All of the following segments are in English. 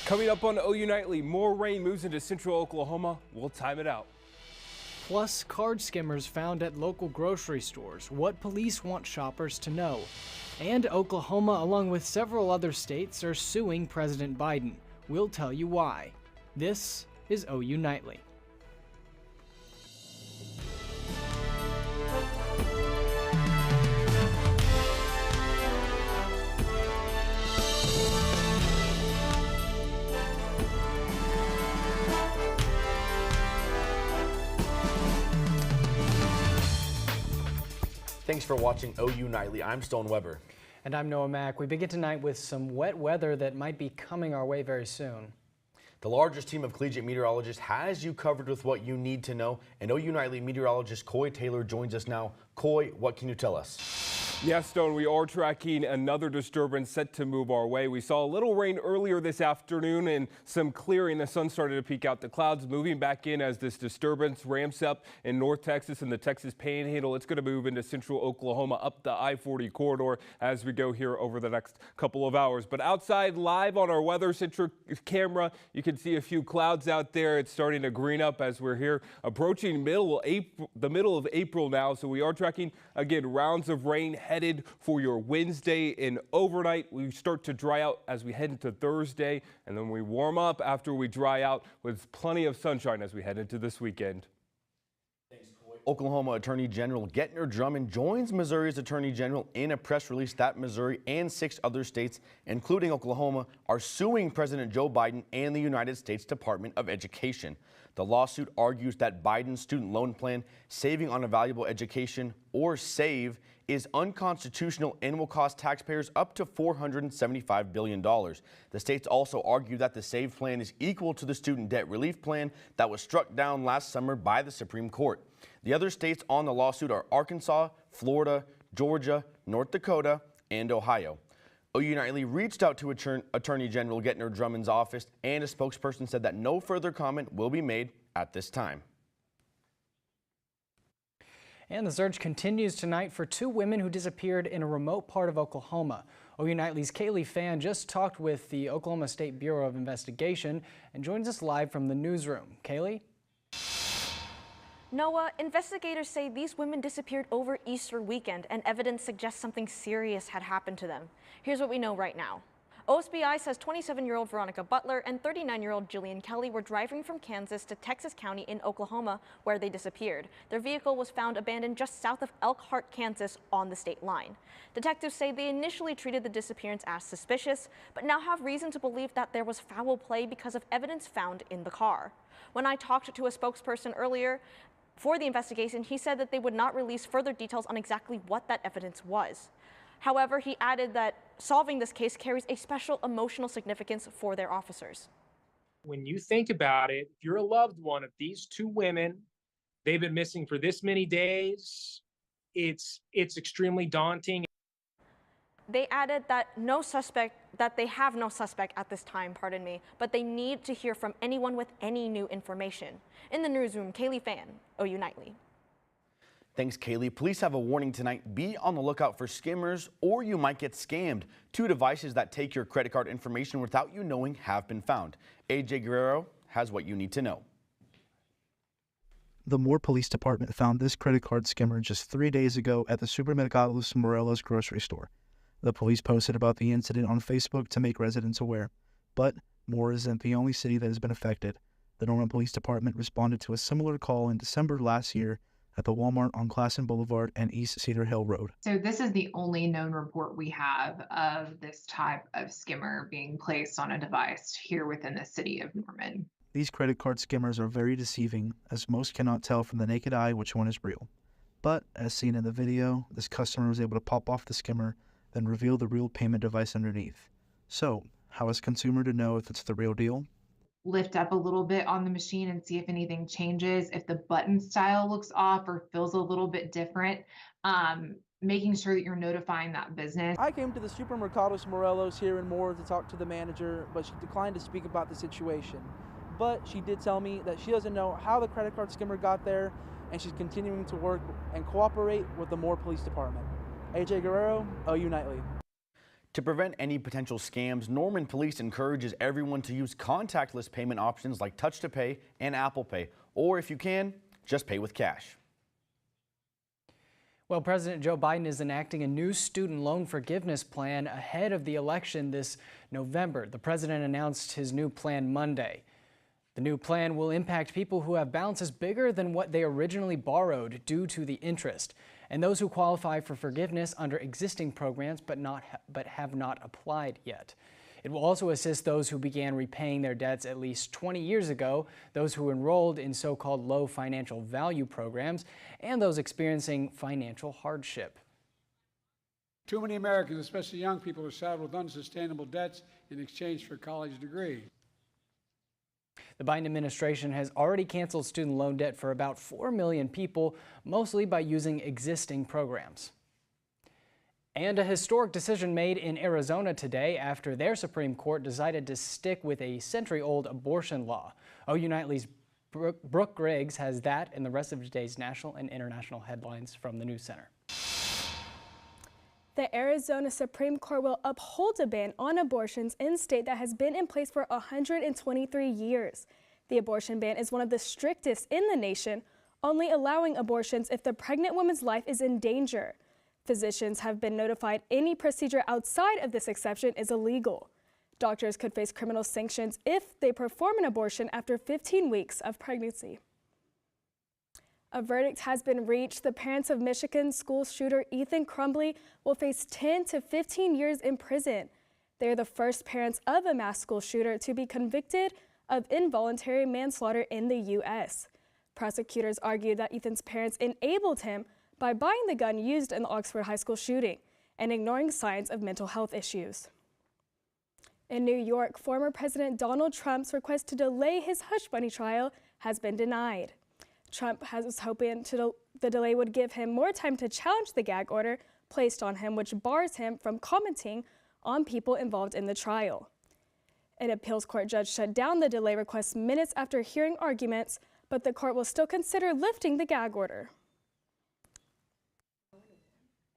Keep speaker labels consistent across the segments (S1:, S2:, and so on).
S1: Coming up on OU Nightly, more rain moves into central Oklahoma. We'll time it out.
S2: Plus, card skimmers found at local grocery stores, what police want shoppers to know. And Oklahoma, along with several other states, are suing President Biden. We'll tell you why. This is OU Nightly.
S3: Thanks for watching OU Nightly. I'm Stone Weber.
S2: And I'm Noah Mack. We begin tonight with some wet weather that might be coming our way very soon.
S3: The largest team of collegiate meteorologists has you covered with what you need to know. And OU Nightly meteorologist Coy Taylor joins us now. Coy, what can you tell us?
S1: Yes, Stone, we are tracking another disturbance set to move our way. We saw a little rain earlier this afternoon and some clearing. The sun started to peek out the clouds, moving back in as this disturbance ramps up in North Texas and the Texas Panhandle. It's going to move into central Oklahoma up the I-40 corridor as we go here over the next couple of hours. But outside, live on our Weather Center camera, you can see a few clouds out there. It's starting to green up as we're here approaching the middle of April now. So we are tracking, again, rounds of rain headed for your Wednesday and overnight. We start to dry out as we head into Thursday, and then we warm up after we dry out with plenty of sunshine as we head into this weekend.
S3: Oklahoma Attorney General Gettner Drummond joins Missouri's Attorney General in a press release that Missouri and 6 other states, including Oklahoma, are suing President Joe Biden and the United States Department of Education. The lawsuit argues that Biden's student loan plan, Saving on a Valuable Education, or SAVE, is unconstitutional and will cost taxpayers up to $475 billion. The states also argue that the SAVE plan is equal to the student debt relief plan that was struck down last summer by the Supreme Court. The other states on the lawsuit are Arkansas, Florida, Georgia, North Dakota, and Ohio. OU Nightly reached out to Attorney General Gettner Drummond's office, and a spokesperson said that no further comment will be made at this time.
S2: And the search continues tonight for 2 women who disappeared in a remote part of Oklahoma. OU Nightly's Kaylee Fan just talked with the Oklahoma State Bureau of Investigation and joins us live from the newsroom. Kaylee?
S4: Noah, investigators say these women disappeared over Easter weekend, and evidence suggests something serious had happened to them. Here's what we know right now. OSBI says 27-year-old Veronica Butler and 39-year-old Jillian Kelly were driving from Kansas to Texas County in Oklahoma, where they disappeared. Their vehicle was found abandoned just south of Elkhart, Kansas, on the state line. Detectives say they initially treated the disappearance as suspicious, but now have reason to believe that there was foul play because of evidence found in the car. When I talked to a spokesperson earlier for the investigation, he said that they would not release further details on exactly what that evidence was. However, he added that solving this case carries a special emotional significance for their officers.
S5: When you think about it, if you're a loved one of these 2 women, they've been missing for this many days, it's extremely daunting.
S4: They added that they have no suspect at this time, but they need to hear from anyone with any new information. In the newsroom, Kaylee Fan, OU Nightly.
S3: Thanks, Kaylee. Police have a warning tonight. Be on the lookout for skimmers or you might get scammed. 2 devices that take your credit card information without you knowing have been found. AJ Guerrero has what you need to know.
S6: The Moore Police Department found this credit card skimmer just 3 days ago at the Supermercados Morelos grocery store. The police posted about the incident on Facebook to make residents aware. But Moore isn't the only city that has been affected. The Norman Police Department responded to a similar call in December last year at the Walmart on Classen Boulevard and East Cedar Hill Road.
S7: So this is the only known report we have of this type of skimmer being placed on a device here within the city of Norman.
S6: These credit card skimmers are very deceiving, as most cannot tell from the naked eye which one is real. But, as seen in the video, this customer was able to pop off the skimmer, then reveal the real payment device underneath. So, how is a consumer to know if it's the real deal?
S7: Lift up a little bit on the machine and see if anything changes, if the button style looks off or feels a little bit different, making sure that you're notifying that business.
S8: I came to the Supermercados Morelos here in Moore to talk to the manager, but she declined to speak about the situation. But she did tell me that she doesn't know how the credit card skimmer got there, and she's continuing to work and cooperate with the Moore Police Department. AJ Guerrero, OU Nightly.
S3: To prevent any potential scams, Norman Police encourages everyone to use contactless payment options like Touch to Pay and Apple Pay, or if you can, just pay with cash.
S2: Well, President Joe Biden is enacting a new student loan forgiveness plan ahead of the election this November. The president announced his new plan Monday. The new plan will impact people who have balances bigger than what they originally borrowed due to the interest, and those who qualify for forgiveness under existing programs but have not applied yet. It will also assist those who began repaying their debts at least 20 years ago, those who enrolled in so-called low financial value programs, and those experiencing financial hardship.
S9: Too many Americans, especially young people, are saddled with unsustainable debts in exchange for a college degree.
S2: The Biden administration has already canceled student loan debt for about 4 million people, mostly by using existing programs. And a historic decision made in Arizona today after their Supreme Court decided to stick with a century-old abortion law. OU Nightly's Brooke Griggs has that and the rest of today's national and international headlines from the News Center.
S10: The Arizona Supreme Court will uphold a ban on abortions in a state that has been in place for 123 years. The abortion ban is one of the strictest in the nation, only allowing abortions if the pregnant woman's life is in danger. Physicians have been notified any procedure outside of this exception is illegal. Doctors could face criminal sanctions if they perform an abortion after 15 weeks of pregnancy. A verdict has been reached. The parents of Michigan school shooter Ethan Crumbley will face 10 to 15 years in prison. They are the first parents of a mass school shooter to be convicted of involuntary manslaughter in the U.S. Prosecutors argued that Ethan's parents enabled him by buying the gun used in the Oxford High School shooting and ignoring signs of mental health issues. In New York, former President Donald Trump's request to delay his hush money trial has been denied. Trump was hoping the delay would give him more time to challenge the gag order placed on him, which bars him from commenting on people involved in the trial. An appeals court judge shut down the delay request minutes after hearing arguments, but the court will still consider lifting the gag order.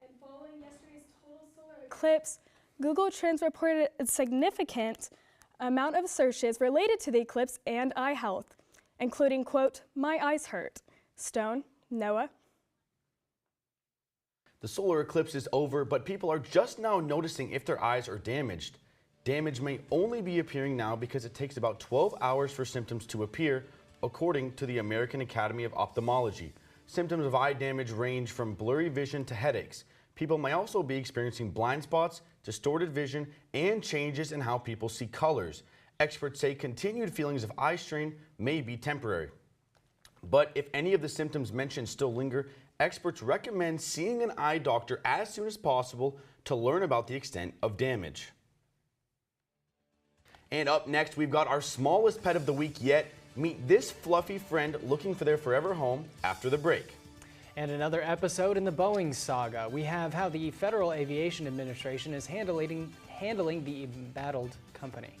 S10: And following yesterday's total solar eclipse, Google Trends reported a significant amount of searches related to the eclipse and eye health, including, quote, "My eyes hurt." Stone, Noah.
S3: The solar eclipse is over, but people are just now noticing if their eyes are damaged. Damage may only be appearing now because it takes about 12 hours for symptoms to appear, according to the American Academy of Ophthalmology. Symptoms of eye damage range from blurry vision to headaches. People may also be experiencing blind spots, distorted vision, and changes in how people see colors. Experts say continued feelings of eye strain may be temporary. But if any of the symptoms mentioned still linger, experts recommend seeing an eye doctor as soon as possible to learn about the extent of damage. And up next, we've got our smallest pet of the week yet. Meet this fluffy friend looking for their forever home after the break.
S2: And another episode in the Boeing saga. We have how the Federal Aviation Administration is handling the embattled company.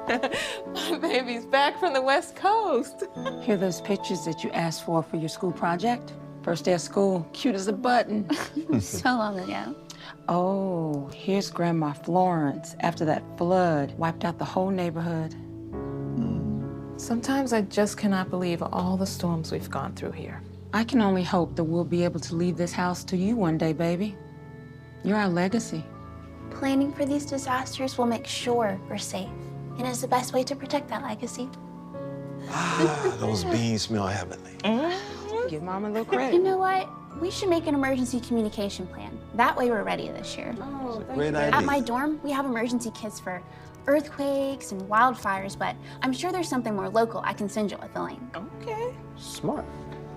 S11: My baby's back from the West Coast.
S12: Here are those pictures that you asked for your school project? First day of school, cute as a button.
S13: So long ago.
S12: Oh, here's Grandma Florence after that flood wiped out the whole neighborhood.
S11: Sometimes I just cannot believe all the storms we've gone through here.
S12: I can only hope that we'll be able to leave this house to you one day, baby. You're our legacy.
S13: Planning for these disasters will make sure we're safe, and is the best way to protect that legacy.
S14: Ah, those beans smell heavenly.
S12: Give Mom a little credit.
S13: You know what? We should make an emergency communication plan. That way we're ready this year.
S12: Oh,
S14: Great idea.
S13: At my dorm, we have emergency kits for earthquakes and wildfires, but I'm sure there's something more local I can send you with the link.
S11: Okay.
S14: Smart.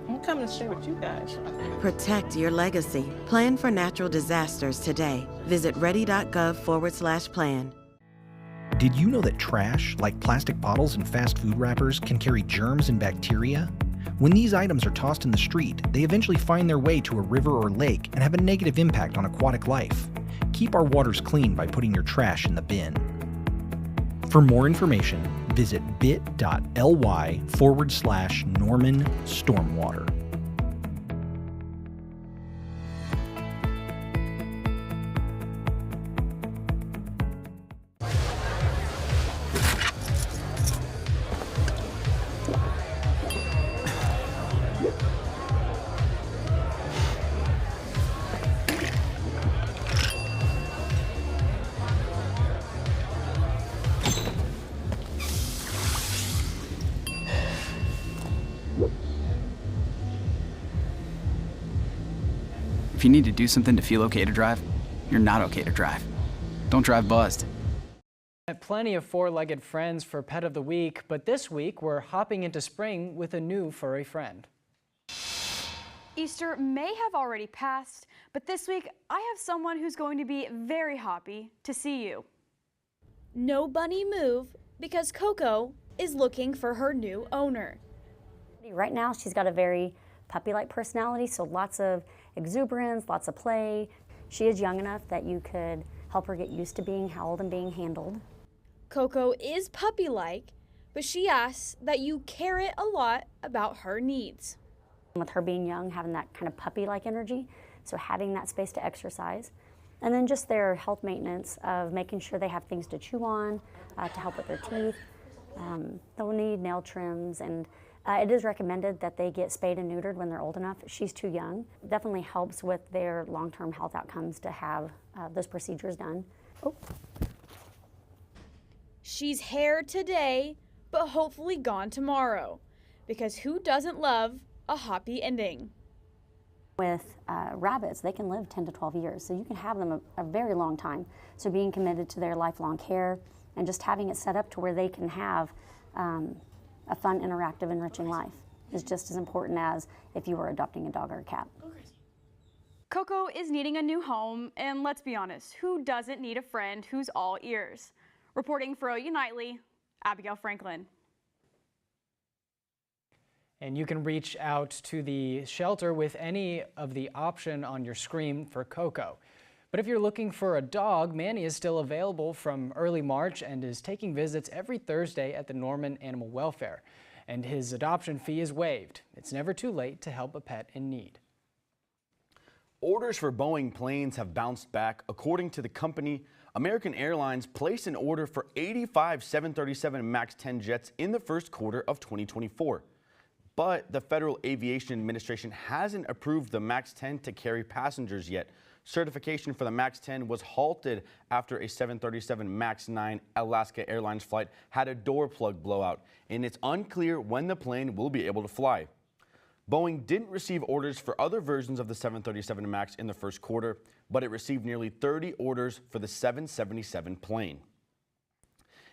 S11: I'm coming to share with you guys.
S15: Protect your legacy. Plan for natural disasters today. Visit ready.gov/plan.
S16: Did you know that trash, like plastic bottles and fast food wrappers, can carry germs and bacteria? When these items are tossed in the street, they eventually find their way to a river or lake and have a negative impact on aquatic life. Keep our waters clean by putting your trash in the bin. For more information, visit bit.ly/Norman Stormwater.
S17: If you need to do something to feel okay to drive, you're not okay to drive. Don't drive buzzed.
S2: Plenty of four-legged friends for Pet of the Week, but this week we're hopping into spring with a new furry friend.
S18: Easter may have already passed, but this week I have someone who's going to be very happy to see you. No bunny move, because Coco is looking for her new owner.
S19: Right now she's got a very puppy-like personality, so lots of exuberance, lots of play. She is young enough that you could help her get used to being held and being handled.
S18: Coco is puppy-like, but she asks that you care it a lot about her needs.
S19: With her being young, having that kind of puppy-like energy, so having that space to exercise. And then just their health maintenance of making sure they have things to chew on, to help with their teeth. They'll need nail trims, and it is recommended that they get spayed and neutered when they're old enough. She's too young. Definitely helps with their long-term health outcomes to have those procedures done. Oh.
S18: She's hair today, but hopefully gone tomorrow, because who doesn't love a happy ending?
S19: With rabbits, they can live 10 to 12 years, so you can have them a very long time. So being committed to their lifelong care and just having it set up to where they can have a fun, interactive, enriching life is just as important as if you were adopting a dog or a cat.
S18: Coco is needing a new home, and let's be honest, who doesn't need a friend who's all ears? Reporting for OU Nightly, Abigail Franklin.
S2: And you can reach out to the shelter with any of the option on your screen for Coco. But if you're looking for a dog, Manny is still available from early March and is taking visits every Thursday at the Norman Animal Welfare. And his adoption fee is waived. It's never too late to help a pet in need.
S3: Orders for Boeing planes have bounced back. According to the company, American Airlines placed an order for 85 737 MAX 10 jets in the first quarter of 2024. But the Federal Aviation Administration hasn't approved the MAX 10 to carry passengers yet. Certification for the MAX 10 was halted after a 737 MAX 9 Alaska Airlines flight had a door plug blowout, and it's unclear when the plane will be able to fly. Boeing didn't receive orders for other versions of the 737 MAX in the first quarter, but it received nearly 30 orders for the 777 plane.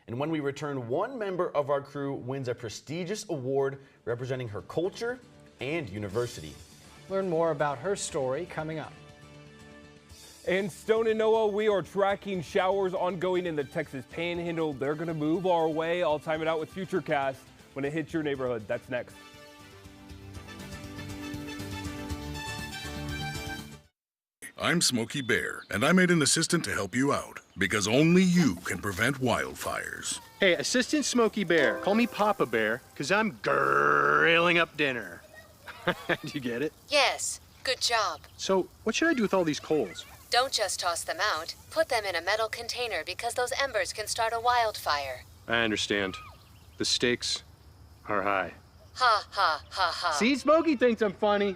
S3: And when we return, one member of our crew wins a prestigious award representing her culture and university.
S2: Learn more about her story coming up.
S1: In Stone and Noah, we are tracking showers ongoing in the Texas Panhandle. They're going to move our way. I'll time it out with Futurecast when it hits your neighborhood. That's next.
S20: I'm Smokey Bear, and I made an assistant to help you out, because only you can prevent wildfires.
S21: Hey, Assistant Smokey Bear, call me Papa Bear, because I'm grilling up dinner. Do you get it?
S22: Yes, good job.
S21: So, what should I do with all these coals?
S22: Don't just toss them out. Put them in a metal container because those embers can start a wildfire.
S21: I understand. The stakes are high.
S22: Ha, ha, ha, ha.
S21: See, Smokey thinks I'm funny.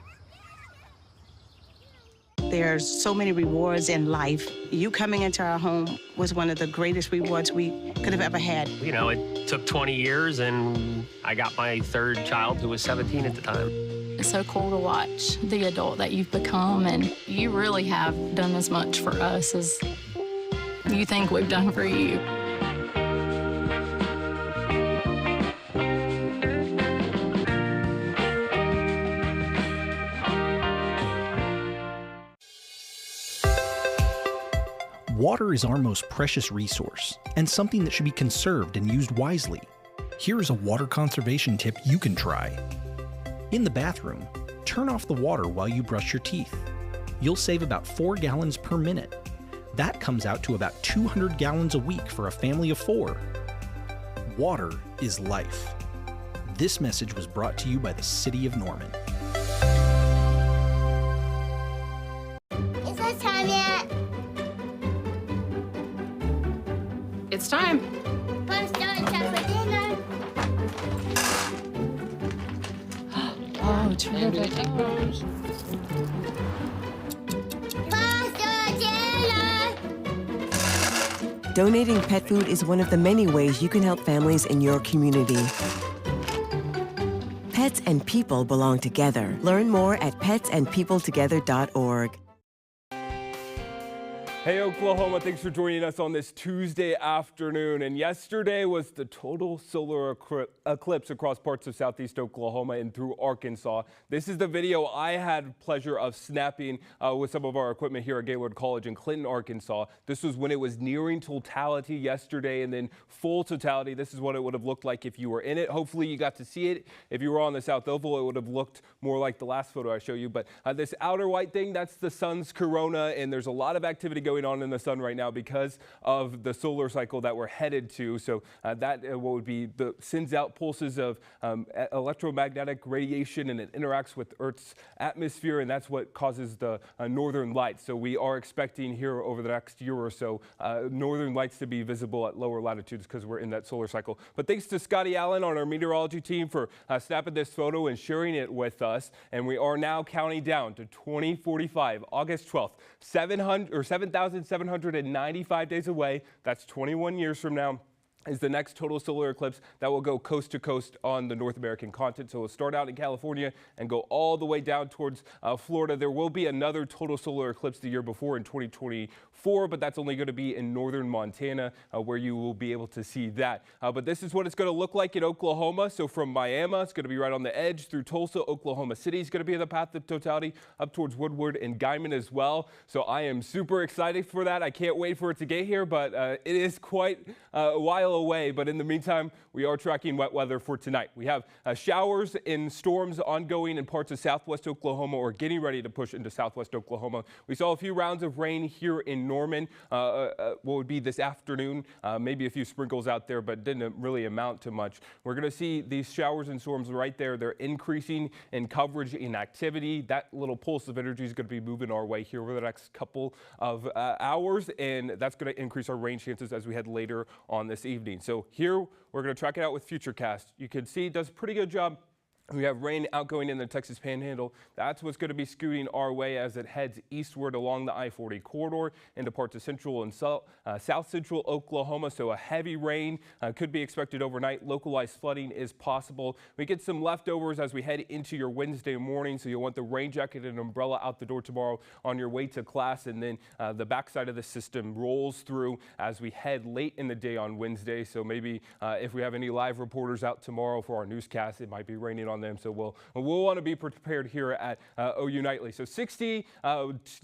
S23: There's so many rewards in life. You coming into our home was one of the greatest rewards we could have ever had.
S24: You know, it took 20 years, and I got my third child, who was 17 at the time.
S25: It's so cool to watch the adult that you've become, and you really have done as much for us as you think we've done for you.
S16: Water is our most precious resource, and something that should be conserved and used wisely. Here is a water conservation tip you can try. In the bathroom, turn off the water while you brush your teeth. You'll save about 4 gallons per minute. That comes out to about 200 gallons a week for a family of 4. Water is life. This message was brought to you by the City of Norman.
S4: Is it time yet?
S5: It's time.
S4: Fun starting time for dinner.
S5: Oh, terrific.
S6: Donating pet food is one of the many ways you can help families in your community. Pets and people belong together. Learn more at petsandpeopletogether.org.
S1: Hey Oklahoma, thanks for joining us on this Tuesday afternoon. And yesterday was the total solar eclipse across parts of southeast Oklahoma and through Arkansas. This is the video I had pleasure of snapping with some of our equipment here at Gaylord College in Clinton, Arkansas. This was when it was nearing totality yesterday and then full totality. This is what it would have looked like if you were in it. Hopefully you got to see it. If you were on the South Oval, it would have looked more like the last photo I showed you. But this outer white thing, that's the sun's corona, and there's a lot of activity going on in the sun right now because of the solar cycle that we're headed to. So that what would be sends out pulses of electromagnetic radiation, and it interacts with Earth's atmosphere, and that's what causes the northern lights. So we are expecting here over the next year or so northern lights to be visible at lower latitudes because we're in that solar cycle. But thanks to Scotty Allen on our meteorology team for snapping this photo and sharing it with us. And we are now counting down to 2045, August 12th, 7,795 days away. That's 21 years from now. Is the next total solar eclipse that will go coast to coast on the North American continent. So it'll start out in California and go all the way down towards Florida. There will be another total solar eclipse the year before in 2024, but that's only going to be in northern Montana where you will be able to see that. But this is what it's going to look like in Oklahoma. So from Miami, it's going to be right on the edge through Tulsa. Oklahoma City is going to be in the path of totality up towards Woodward and Guyman as well. So I am super excited for that. I can't wait for it to get here, but it is quite a while away. But in the meantime, we are tracking wet weather for tonight. We have showers and storms ongoing in parts of southwest Oklahoma or getting ready to push into southwest Oklahoma. We saw a few rounds of rain here in Norman, what would be this afternoon, maybe a few sprinkles out there, but didn't really amount to much. We're going to see these showers and storms right there. They're increasing in coverage and activity. That little pulse of energy is going to be moving our way here over the next couple of hours, and that's going to increase our rain chances as we head later on this evening. So here we're going to track it out with Futurecast. You can see it does a pretty good job. We have rain outgoing in the Texas Panhandle. That's what's going to be scooting our way as it heads eastward along the I-40 corridor into parts of central and south central Oklahoma. So a heavy rain could be expected overnight. Localized flooding is possible. We get some leftovers as we head into your Wednesday morning. So you'll want the rain jacket and umbrella out the door tomorrow on your way to class. And then the backside of the system rolls through as we head late in the day on Wednesday. So maybe if we have any live reporters out tomorrow for our newscast, it might be raining on them. So we'll want to be prepared here at OU Nightly. So 60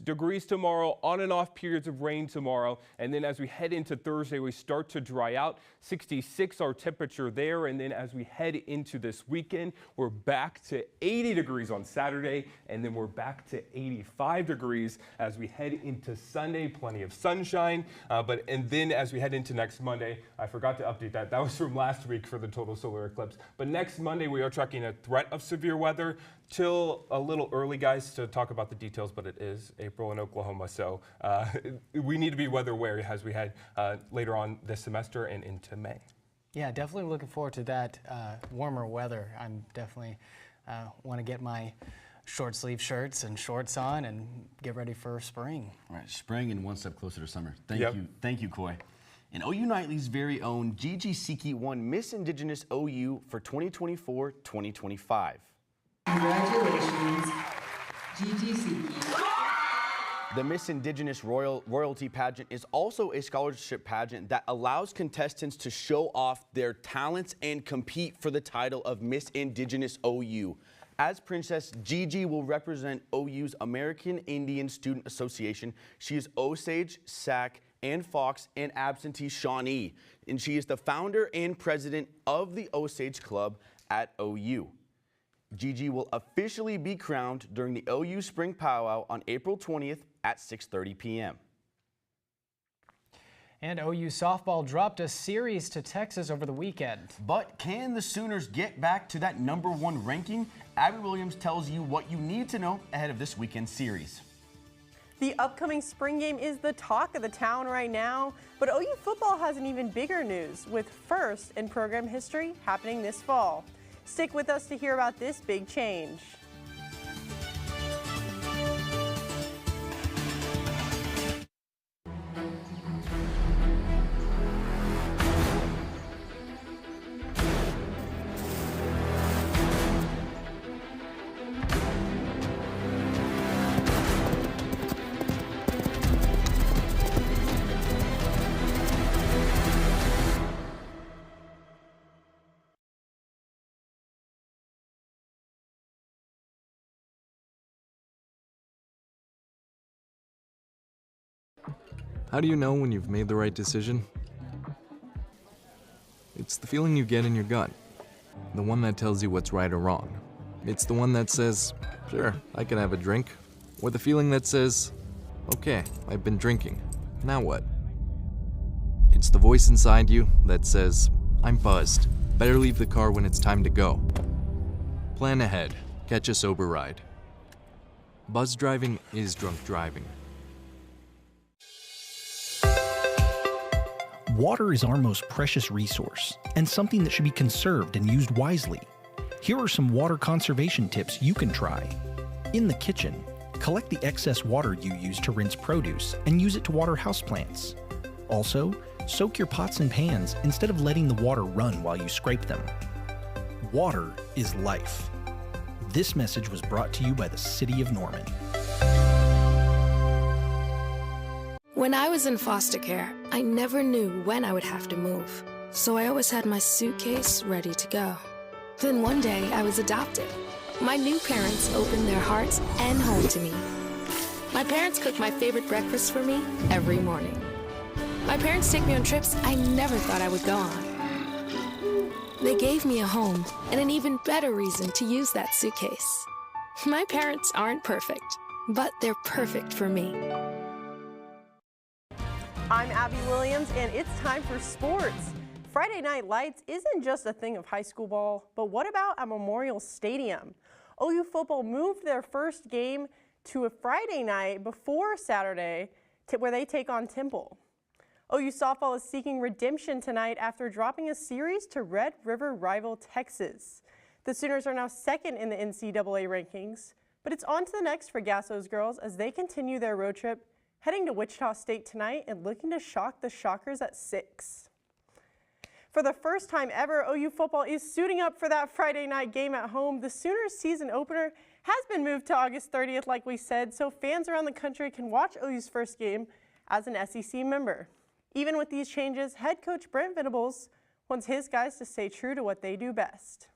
S1: degrees tomorrow, on and off periods of rain tomorrow. And then as we head into Thursday, we start to dry out. 66 our temperature there. And then as we head into this weekend, we're back to 80 degrees on Saturday. And then we're back to 85 degrees as we head into Sunday. Plenty of sunshine. And then as we head into next Monday, I forgot to update that. That was from last week for the total solar eclipse. But next Monday, we are tracking a threat of severe weather. Till a little early, guys, to talk about the details, but it is April in Oklahoma, so we need to be weather wary as we head later on this semester and into May.
S2: Yeah, definitely looking forward to that warmer weather. I'm definitely want to get my short sleeve shirts and shorts on and get ready for spring.
S3: All right, spring and one step closer to summer. Thank you, Coy. And OU Nightly's very own Gigi Siki won Miss Indigenous OU for 2024-2025.
S7: Congratulations, Gigi Siki.
S3: The Miss Indigenous Royalty Pageant is also a scholarship pageant that allows contestants to show off their talents and compete for the title of Miss Indigenous OU. As Princess, Gigi will represent OU's American Indian Student Association. She is Osage, Sac, and Fox, and absentee Shawnee. And she is the founder and president of the Osage Club at OU. Gigi will officially be crowned during the OU Spring Powwow on April 20th at 6:30 p.m.
S2: And OU softball dropped a series to Texas over the weekend.
S3: But can the Sooners get back to that #1 ranking? Abby Williams tells you what you need to know ahead of this weekend series.
S8: The upcoming spring game is the talk of the town right now, but OU football has an even bigger news, with first in program history happening this fall. Stick with us to hear about this big change.
S9: How do you know when you've made the right decision? It's the feeling you get in your gut. The one that tells you what's right or wrong. It's the one that says, sure, I can have a drink. Or the feeling that says, okay, I've been drinking. Now what? It's the voice inside you that says, I'm buzzed. Better leave the car when it's time to go. Plan ahead. Catch a sober ride. Buzz driving is drunk driving.
S16: Water is our most precious resource and something that should be conserved and used wisely. Here are some water conservation tips you can try. In the kitchen, collect the excess water you use to rinse produce and use it to water houseplants. Also, soak your pots and pans instead of letting the water run while you scrape them. Water is life. This message was brought to you by the City of Norman.
S10: When I was in foster care, I never knew when I would have to move, so I always had my suitcase ready to go. Then one day, I was adopted. My new parents opened their hearts and home to me. My parents cook my favorite breakfast for me every morning. My parents take me on trips I never thought I would go on. They gave me a home and an even better reason to use that suitcase. My parents aren't perfect, but they're perfect for me.
S8: I'm Abby Williams, and it's time for sports. Friday Night Lights isn't just a thing of high school ball, but what about at Memorial Stadium? OU football moved their first game to a Friday night before Saturday, where they take on Temple. OU softball is seeking redemption tonight after dropping a series to Red River rival Texas. The Sooners are now second in the NCAA rankings, but it's on to the next for Gasso's girls as they continue their road trip, heading to Wichita State tonight and looking to shock the Shockers at 6. For the first time ever, OU football is suiting up for that Friday night game at home. The Sooners season opener has been moved to August 30th, like we said, so fans around the country can watch OU's first game as an SEC member. Even with these changes, head coach Brent Venables wants his guys to stay true to what they do best.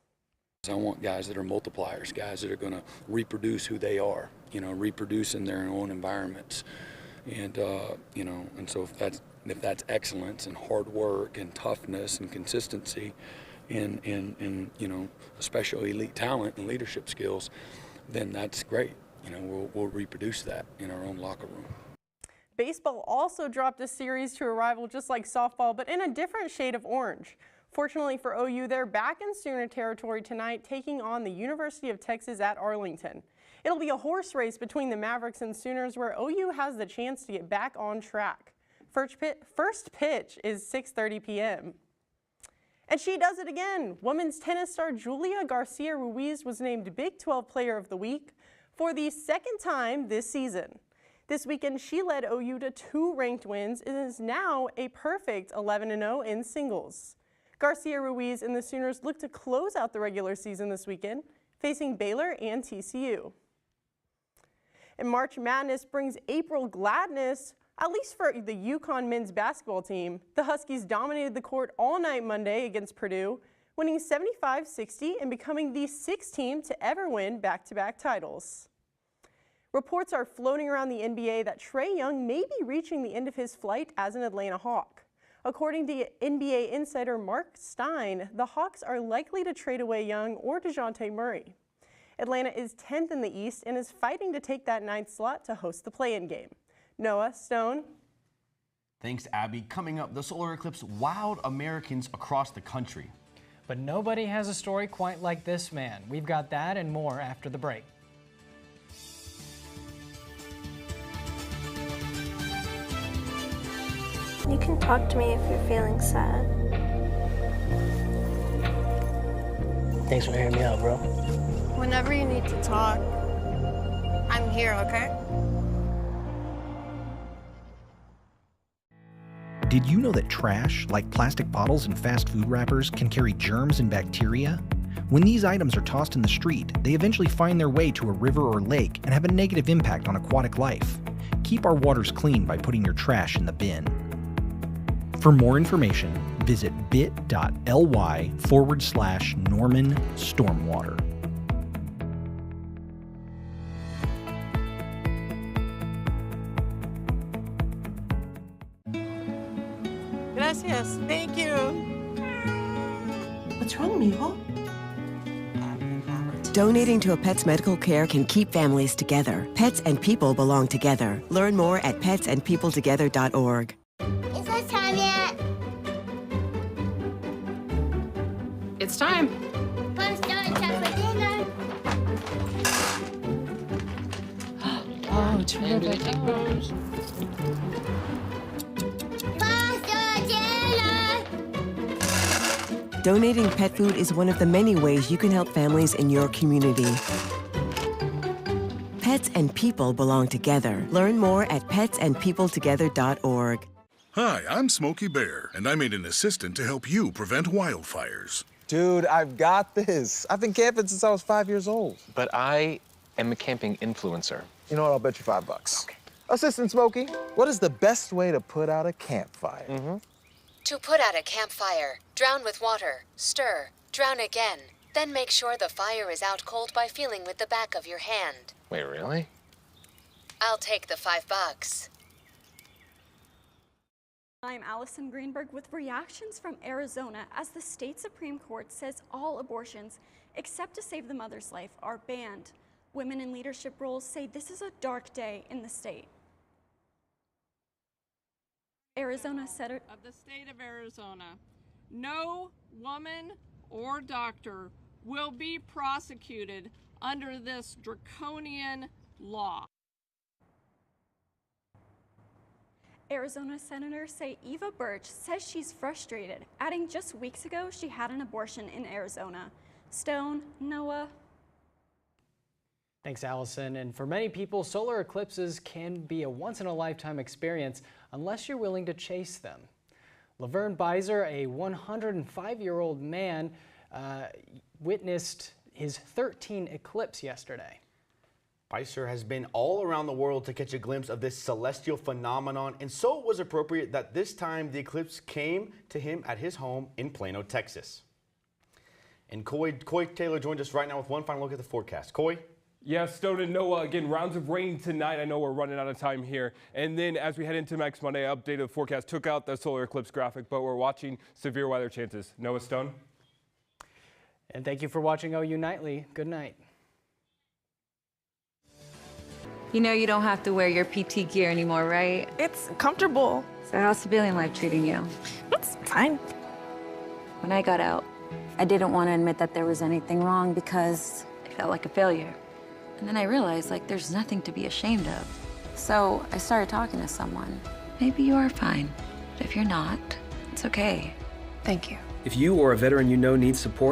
S12: I want guys that are multipliers, guys that are going to reproduce who they are, reproduce in their own environments. And, and so if that's excellence and hard work and toughness and consistency and especially elite talent and leadership skills, then that's great. We'll reproduce that in our own locker room.
S8: Baseball also dropped a series to a rival just like softball, but in a different shade of orange. Fortunately for OU, they're back in Sooner territory tonight, taking on the University of Texas at Arlington. It'll be a horse race between the Mavericks and Sooners where OU has the chance to get back on track. First pitch is 6:30 p.m. And she does it again. Women's tennis star Julia Garcia-Ruiz was named Big 12 Player of the Week for the second time this season. This weekend, she led OU to 2 ranked wins and is now a perfect 11-0 in singles. Garcia-Ruiz and the Sooners look to close out the regular season this weekend, facing Baylor and TCU. And March Madness brings April gladness, at least for the UConn men's basketball team. The Huskies dominated the court all night Monday against Purdue, winning 75-60 and becoming the 6th team to ever win back-to-back titles. Reports are floating around the NBA that Trae Young may be reaching the end of his flight as an Atlanta Hawk. According to NBA insider Mark Stein, the Hawks are likely to trade away Young or DeJounte Murray. Atlanta is 10th in the East and is fighting to take that 9th slot to host the play-in game. Noah Stone.
S3: Thanks, Abby. Coming up, the solar eclipse wowed Americans across the country.
S2: But nobody has a story quite like this man. We've got that and more after the break.
S11: You can talk to me if you're feeling sad.
S13: Thanks for hearing me out, bro.
S11: Whenever you need to talk, I'm here, okay?
S16: Did you know that trash, like plastic bottles and fast food wrappers, can carry germs and bacteria? When these items are tossed in the street, they eventually find their way to a river or lake and have a negative impact on aquatic life. Keep our waters clean by putting your trash in the bin. For more information, visit bit.ly/Norman Stormwater.
S14: Gracias. Thank you.
S6: What's wrong, mijo? Donating to a pet's medical care can keep families together. Pets and people belong together. Learn more at petsandpeopletogether.org.
S4: Is it time yet?
S5: It's time.
S4: Pasta and chocolate dinner.
S5: Oh, terrific.
S6: Donating pet food is one of the many ways you can help families in your community. Pets and people belong together. Learn more at petsandpeopletogether.org.
S20: Hi, I'm Smokey Bear, and I made an assistant to help you prevent wildfires.
S15: Dude, I've got this. I've been camping since I was 5 years old.
S17: But I am a camping influencer.
S15: You know what? I'll bet you $5. Okay. Assistant Smokey, what is the best way to put out a campfire?
S22: To put out a campfire, drown with water, stir, drown again. Then make sure the fire is out cold by feeling with the back of your hand.
S17: Wait, really?
S22: I'll take the $5.
S18: I'm Allison Greenberg with reactions from Arizona as the state Supreme Court says all abortions, except to save the mother's life, are banned. Women in leadership roles say this is a dark day in the state. Arizona Senator
S26: of the state of Arizona. No woman or doctor will be prosecuted under this draconian law.
S18: Arizona senators say Eva Birch says she's frustrated, adding just weeks ago she had an abortion in Arizona. Stone, Noah.
S2: Thanks, Allison. And for many people, solar eclipses can be a once-in-a-lifetime experience unless you're willing to chase them. Laverne Beiser, a 105-year-old man, witnessed his 13th eclipse yesterday.
S3: Beiser has been all around the world to catch a glimpse of this celestial phenomenon, and so it was appropriate that this time the eclipse came to him at his home in Plano, Texas. And Coy Taylor joined us right now with one final look at the forecast. Coy?
S1: Yes, Stone and Noah, again, rounds of rain tonight. I know we're running out of time here. And then as we head into next Monday, updated forecast took out the solar eclipse graphic, but we're watching severe weather chances. Noah, Stone?
S2: And thank you for watching OU Nightly. Good night.
S27: You know you don't have to wear your PT gear anymore, right?
S11: It's comfortable.
S27: So how's civilian life treating you?
S11: It's fine.
S27: When I got out, I didn't want to admit that there was anything wrong because I felt like a failure. And then I realized, like, there's nothing to be ashamed of. So I started talking to someone. Maybe you are fine, but if you're not, it's okay.
S11: Thank you.
S28: If you or a veteran you know needs support,